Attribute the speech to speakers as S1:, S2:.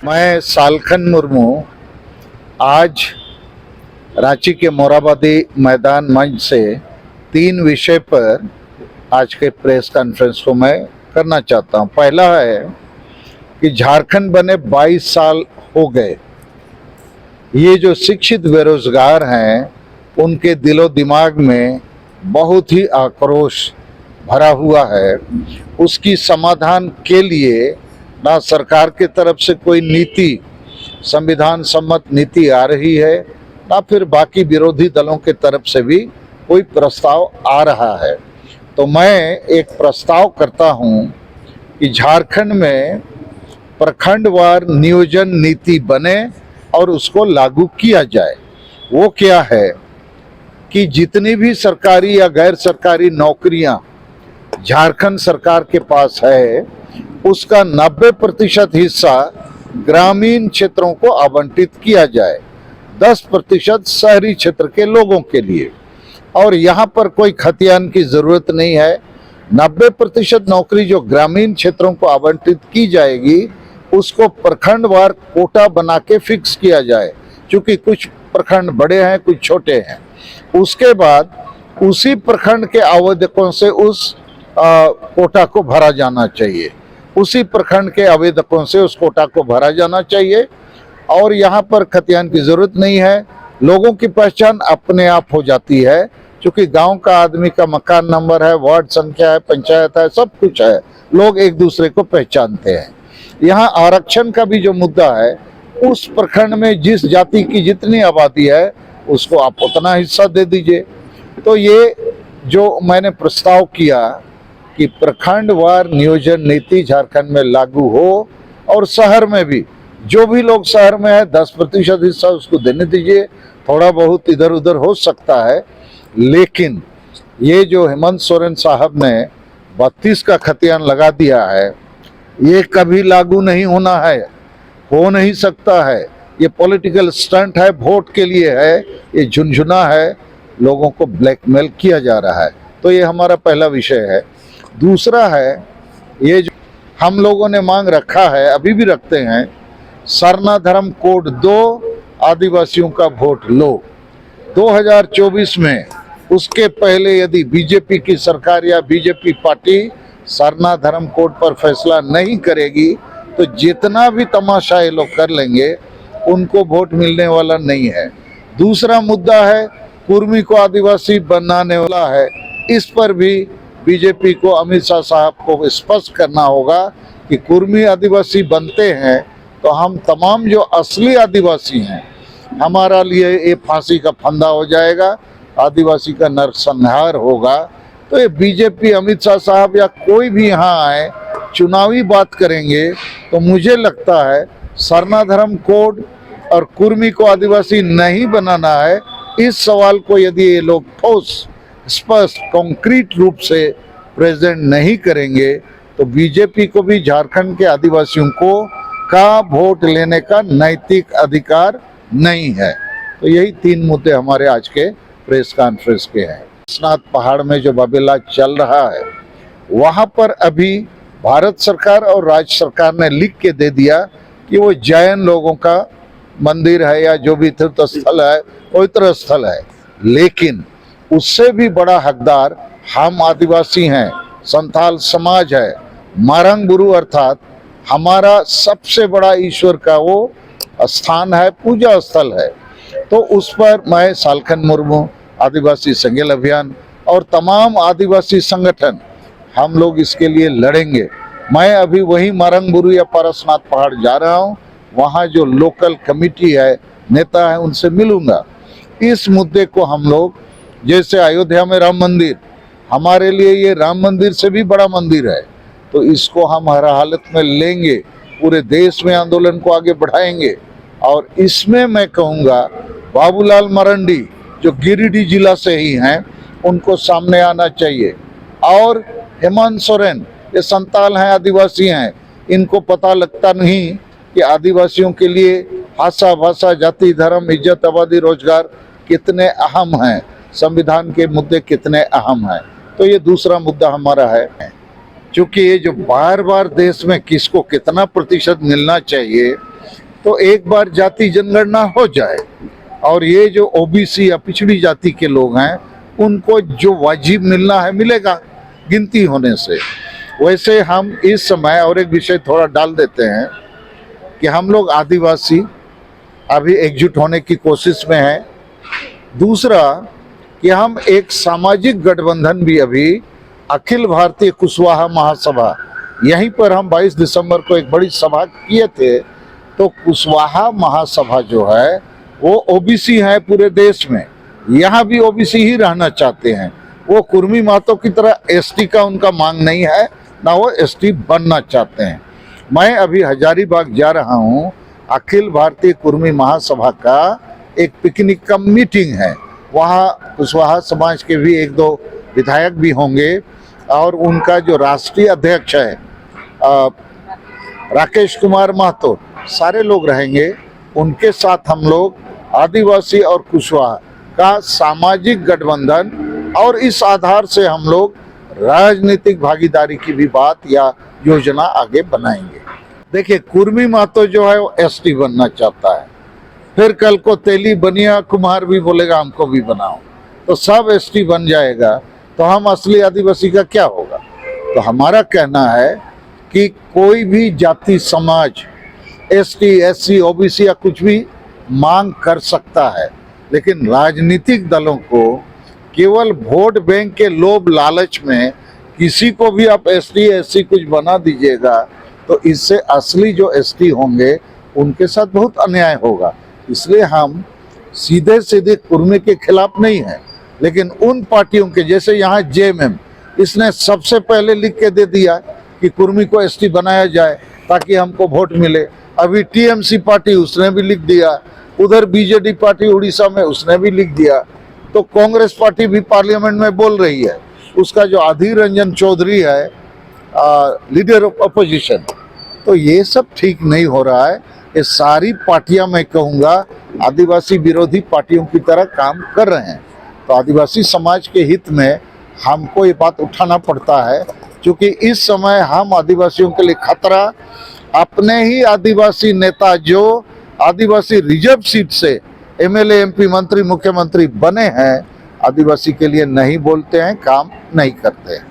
S1: मैं सालखन मुर्मू आज रांची के मोराबादी मैदान मंच से 3 विषय पर आज के प्रेस कॉन्फ्रेंस को मैं करना चाहता हूं। पहला है कि झारखंड बने 22 साल हो गए। ये जो शिक्षित बेरोजगार हैं उनके दिलो दिमाग में बहुत ही आक्रोश भरा हुआ है। उसकी समाधान के लिए ना सरकार की तरफ से कोई नीति, संविधान सम्मत नीति आ रही है, ना फिर बाकी विरोधी दलों के तरफ से भी कोई प्रस्ताव आ रहा है। तो मैं एक प्रस्ताव करता हूं कि झारखंड में प्रखंडवार नियोजन नीति बने और उसको लागू किया जाए। वो क्या है कि जितनी भी सरकारी या गैर सरकारी नौकरियां झारखंड सरकार के पास है उसका 90% हिस्सा ग्रामीण क्षेत्रों को आवंटित किया जाए, 10% शहरी क्षेत्र के लोगों के लिए। और यहाँ पर कोई खतियान की जरूरत नहीं है। 90% नौकरी जो ग्रामीण क्षेत्रों को आवंटित की जाएगी उसको प्रखंडवार कोटा बना के फिक्स किया जाए, क्योंकि कुछ प्रखंड बड़े हैं कुछ छोटे हैं। उसके बाद उसी प्रखंड के आवेदकों से उस कोटा को भरा जाना चाहिए, उसी प्रखंड के आवेदकों से उस कोटा को भरा जाना चाहिए। और यहाँ पर खतियान की जरूरत नहीं है, लोगों की पहचान अपने आप हो जाती है, क्योंकि गांव का आदमी का मकान नंबर है, वार्ड संख्या है, पंचायत है, सब कुछ है, लोग एक दूसरे को पहचानते हैं। यहाँ आरक्षण का भी जो मुद्दा है, उस प्रखंड में जिस जाति की जितनी आबादी है उसको आप उतना हिस्सा दे दीजिए। तो ये जो मैंने प्रस्ताव किया कि प्रखंडवार नियोजन नीति झारखंड में लागू हो, और शहर में भी जो भी लोग शहर में है 10% हिस्सा उसको देने दीजिए। थोड़ा बहुत इधर उधर हो सकता है, लेकिन ये जो हेमंत सोरेन साहब ने 32 का खतियान लगा दिया है, ये कभी लागू नहीं होना है, हो नहीं सकता है। ये पॉलिटिकल स्टंट है, वोट के लिए है, ये झुनझुना है, लोगों को ब्लैकमेल किया जा रहा है। तो ये हमारा पहला विषय है। दूसरा है, ये जो हम लोगों ने मांग रखा है, अभी भी रखते हैं, सरना धर्म कोड 2, आदिवासियों का वोट लो। 2024 में उसके पहले यदि बीजेपी की सरकार या बीजेपी पार्टी सरना धर्म कोड पर फैसला नहीं करेगी तो जितना भी तमाशा ये लोग कर लेंगे उनको वोट मिलने वाला नहीं है। दूसरा मुद्दा है, कुर्मी को आदिवासी बनाने वाला है, इस पर भी बीजेपी को अमित शाह साहब को स्पष्ट करना होगा कि कुर्मी आदिवासी बनते हैं तो हम तमाम जो असली आदिवासी हैं, हमारा लिए ये फांसी का फंदा हो जाएगा, आदिवासी का नरसंहार होगा। तो ये बीजेपी, अमित शाह साहब या कोई भी यहाँ आए, चुनावी बात करेंगे तो मुझे लगता है सरना धर्म कोड और कुर्मी को आदिवासी नहीं बनाना है, इस सवाल को यदि ये लोग ठोस, स्पष्ट, कॉन्क्रीट रूप से प्रेजेंट नहीं करेंगे तो बीजेपी को भी झारखंड के आदिवासियों को का वोट लेने का नैतिक अधिकार नहीं है। तो यही 3 मुद्दे हमारे आज के प्रेस कॉन्फ्रेंस के हैं। पारसनाथ पहाड़ में जो बबेला चल रहा है, वहाँ पर अभी भारत सरकार और राज्य सरकार ने लिख के दे दिया कि वो जैन लोगों का मंदिर है या जो भी तीर्थ स्थल है, पवित्र स्थल है, लेकिन उससे भी बड़ा हकदार हम आदिवासी हैं, संथाल समाज है। मारंग गुरु अर्थात हमारा सबसे बड़ा ईश्वर का वो स्थान है, पूजा स्थल है। तो उस पर मैं सालखन मुर्मू, आदिवासी संगेल अभियान और तमाम आदिवासी संगठन, हम लोग इसके लिए लड़ेंगे। मैं अभी वही मारंग गुरु या पारसनाथ पहाड़ जा रहा हूँ, वहाँ जो लोकल कमिटी है, नेता है, उनसे मिलूंगा। इस मुद्दे को हम लोग, जैसे अयोध्या में राम मंदिर, हमारे लिए ये राम मंदिर से भी बड़ा मंदिर है, तो इसको हम हर हालत में लेंगे, पूरे देश में आंदोलन को आगे बढ़ाएंगे। और इसमें मैं कहूँगा बाबूलाल मरांडी जो गिरिडीह जिला से ही हैं, उनको सामने आना चाहिए। और हेमंत सोरेन ये संताल हैं, आदिवासी हैं, इनको पता लगता नहीं कि आदिवासियों के लिए भाषा, जाति, धर्म, इज्जत, आबादी, रोजगार कितने अहम हैं, संविधान के मुद्दे कितने अहम हैं। तो ये दूसरा मुद्दा हमारा है। क्योंकि ये जो बार बार देश में किसको कितना प्रतिशत मिलना चाहिए, तो एक बार जाति जनगणना हो जाए और ये जो ओबीसी या पिछड़ी जाति के लोग हैं उनको जो वाजिब मिलना है मिलेगा गिनती होने से। वैसे हम इस समय और एक विषय थोड़ा डाल देते हैं कि हम लोग आदिवासी अभी एकजुट होने की कोशिश में हैं। दूसरा कि हम एक सामाजिक गठबंधन भी अभी अखिल भारतीय कुशवाहा महासभा, यहीं पर हम 22 दिसंबर को एक बड़ी सभा किए थे। तो कुशवाहा महासभा जो है वो ओबीसी है पूरे देश में, यहाँ भी ओबीसी ही रहना चाहते हैं। वो कुर्मी मातों की तरह एसटी का उनका मांग नहीं है, ना वो एसटी बनना चाहते हैं। मैं अभी हजारीबाग जा रहा हूँ, अखिल भारतीय कुर्मी महासभा का एक पिकनिक का मीटिंग है। वहाँ कुशवाहा समाज के भी 1-2 विधायक भी होंगे और उनका जो राष्ट्रीय अध्यक्ष है राकेश कुमार महतो, सारे लोग रहेंगे। उनके साथ हम लोग आदिवासी और कुशवाहा का सामाजिक गठबंधन और इस आधार से हम लोग राजनीतिक भागीदारी की भी बात या योजना आगे बनाएंगे। देखिए, कुर्मी महतो जो है वो एसटी बनना चाहता है, फिर कल को तेली बनिया कुमार भी बोलेगा हमको भी बनाओ, तो सब एसटी बन जाएगा, तो हम असली आदिवासी का क्या होगा। तो हमारा कहना है कि कोई भी जाति समाज एसटी, एससी, ओबीसी या कुछ भी मांग कर सकता है, लेकिन राजनीतिक दलों को केवल वोट बैंक के लोभ लालच में किसी को भी आप एसटी, एससी कुछ बना दीजिएगा, तो इससे असली जो एसटी होंगे उनके साथ बहुत अन्याय होगा। इसलिए हम सीधे सीधे कुर्मी के खिलाफ नहीं हैं, लेकिन उन पार्टियों के, जैसे यहाँ जेएमएम, इसने सबसे पहले लिख के दे दिया कि कुर्मी को एसटी बनाया जाए ताकि हमको वोट मिले। अभी टीएमसी पार्टी उसने भी लिख दिया, उधर बीजेडी पार्टी उड़ीसा में उसने भी लिख दिया, तो कांग्रेस पार्टी भी पार्लियामेंट में बोल रही है। उसका जो अधीर रंजन चौधरी है लीडर ऑफ अपोजिशन, तो ये सब ठीक नहीं हो रहा है। ये सारी पार्टियां, मैं कहूँगा, आदिवासी विरोधी पार्टियों की तरह काम कर रहे हैं। तो आदिवासी समाज के हित में हमको ये बात उठाना पड़ता है, क्योंकि इस समय हम आदिवासियों के लिए खतरा अपने ही आदिवासी नेता जो आदिवासी रिजर्व सीट से एमएलए, एमपी, मंत्री, मुख्यमंत्री बने हैं, आदिवासी के लिए नहीं बोलते हैं, काम नहीं करते हैं।